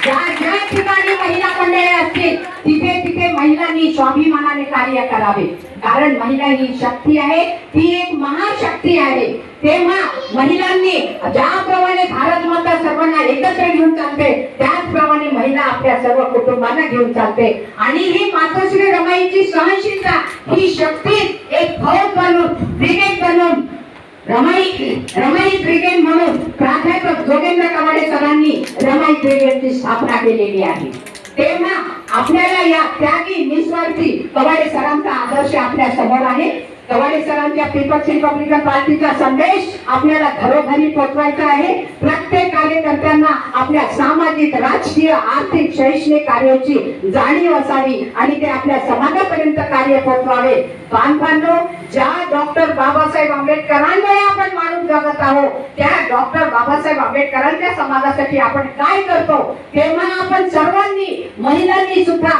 ज्या ज्या ठिकाणी महिला मंडळे असतील तिथे तिथे महिलांनी स्वाभिमानाने कार्य करावे, कारण महिला ही शक्ती आहे, ती एक महाशक्ती आहे. तेव्हा महिलांनी ज्याप्रमाणे भारत माता सर्वांना एकत्र घेऊन चालते त्याचप्रमाणे महिला आपल्या सर्व कुटुंबांना घेऊन चालते. आणि ही मातोश्री रमाईची सहनशीलता, ही शक्ती एक फौज बनून, ब्रिगेड बनून, रमाई ब्रिगेड म्हणून प्राध्यापक जोगेंद्र कवाडे सरांनी रमाई ब्रिगेडची स्थापना केलेली आहे. तेव्हा आपल्याला या त्यागी निस्वार्थी कवाडे सरांचा आदर्श आपल्या समोर आहे. कवाडे सरांच्या पीपल्स रिपब्लिकन पार्टीचा संदेश आपल्याला घरोघरी पोहोचवायचा आहे. प्रत्येक कार्यकर्त्यांना आपल्या सामाजिक, राजकीय, आर्थिक, शैक्षणिक कार्याची जाणीव असावी आणि ते आपल्या समाजापर्यंत कार्य पोहोचवावे. बांधवांनो, ज्या डॉक्टर बाबासाहेब आंबेडकरांमुळे आपण माणूस जगत आहोत, त्या डॉक्टर बाबासाहेब आंबेडकरांच्या समाजासाठी आपण काय करतो, तेव्हा आपण सर्वांनी, महिलांनी सुद्धा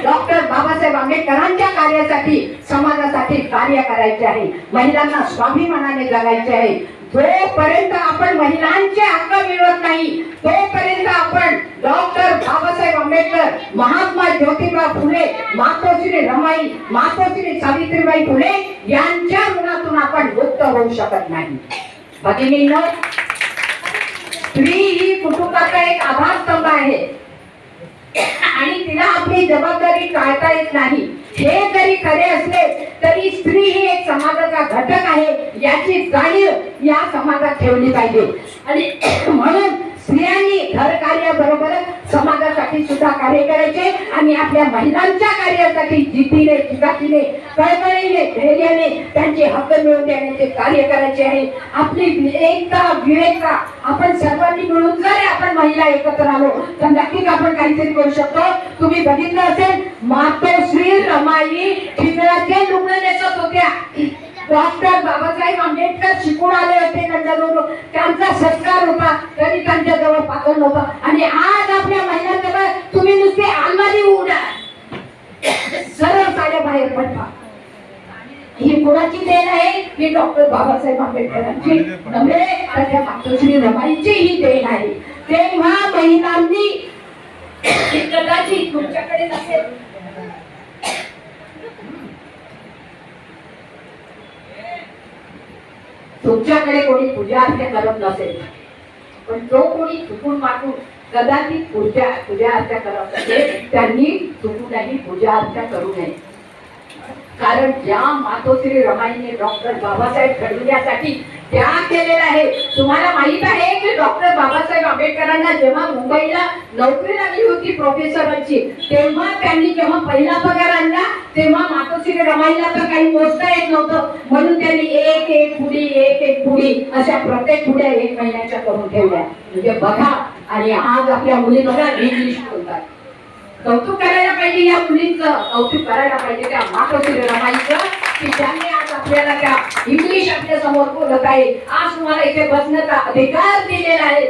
डॉक्टर बाबासाहेब आंबेडकरांच्या कार्यासाठी, समाजासाठी कार्य करायचे आहे. महिलांना स्वाभिमानाने जगायचे आहे. जोपर्यंत आपण महिलांचे हक्क मिळवत नाही तोपर्यंत आपण डॉक्टर बाबासाहेब आंबेडकर, महात्मा ज्योतिबा फुले, मातोश्री रमाई, मातोश्री सावित्रीबाई फुले यांच्या ऋणातून आपण मुक्त होऊ शकत नाही. भगिनींनो, स्त्री ही कुटुंबाचा एक आधारस्तंभ आहे आणि तिला आपली जबाबदारी टाळता येत नाही. हे जरी खरे असले तरी स्त्री ही एक समाजाचा घटक आहे याची जाणीव या समाजात ठेवली पाहिजे. आणि म्हणून स्त्रियांनी घर कार्याबरोबरच समाजासाठी सुद्धा कार्य करायचे आणि आपल्या महिलांच्या कार्यासाठी जिद्दीने, चिकाटीने, कळकळीने, धैर्याने त्यांचे हक्क मिळवून देण्याचे कार्य करायचे आहे. आपली एकता, विवेकता आपण सर्वांनी मिळून जर आपण महिला एकत्र आलो तर नक्कीच आपण काहीतरी करू शकतो. तुम्ही बघितलं असेल, मातोश्री रमाई ठिगळाचे लुगडं नेसत होत्या. डॉक्टर बाबासाहेब आंबेडकर शिकून आले होते लंडनवरून, त्यांचा सत्कार होता तरी त्यांच्या जवळ पातळ नव्हता. आणि आज आपल्या महिलांजवळ तुम्ही नुसते अलमारी उघडा, सरळ साड्या बाहेर पडता. ही कोणाची देण आहे? ही डॉक्टर बाबासाहेब आंबेडकरांची नव्हे तर त्या मातोश्री रमाईची ही देण आहे. तेव्हा महिलांनी कदाचित तुमच्याकडे नसेल, तुमच्याकडे कोणी पूजा अर्चा करत नसेल, पण जो कोणी चुकून मागून कदाचित पूजा अर्चा करत असेल त्यांनी चुकूनही पूजा अर्चा करू नये. कारण ज्या मातोश्री रमाईने डॉक्टर बाबासाहेब घडविण्यासाठी त्याग केलेला आहे. तुम्हाला माहित आहे की डॉक्टर बाबासाहेब आंबेडकरांना जेव्हा मुंबईला नोकरी लागली होती प्रोफेसरांची, तेव्हा त्यांनी जेव्हा पहिला पगार आणला तेव्हा मातोश्री रमाईला तर काही मोजता येत नव्हतं, म्हणून त्यांनी एक एक पुडी अशा प्रत्येक पुड्या 1 महिन्याच्या करून ठेवल्या. म्हणजे बघा, आणि आज आपल्या मुली बघा इंग्लिश बोलतात. कौतुक करायला पाहिजे या मुलींचं, कौतुक करायला पाहिजे त्या मातोश्री रमाईचं की ज्यांनी आज आपल्याला त्या इंग्लिश आपल्या समोर बोलत आहे. आज तुम्हाला इथे बसण्याचा अधिकार दिलेला आहे.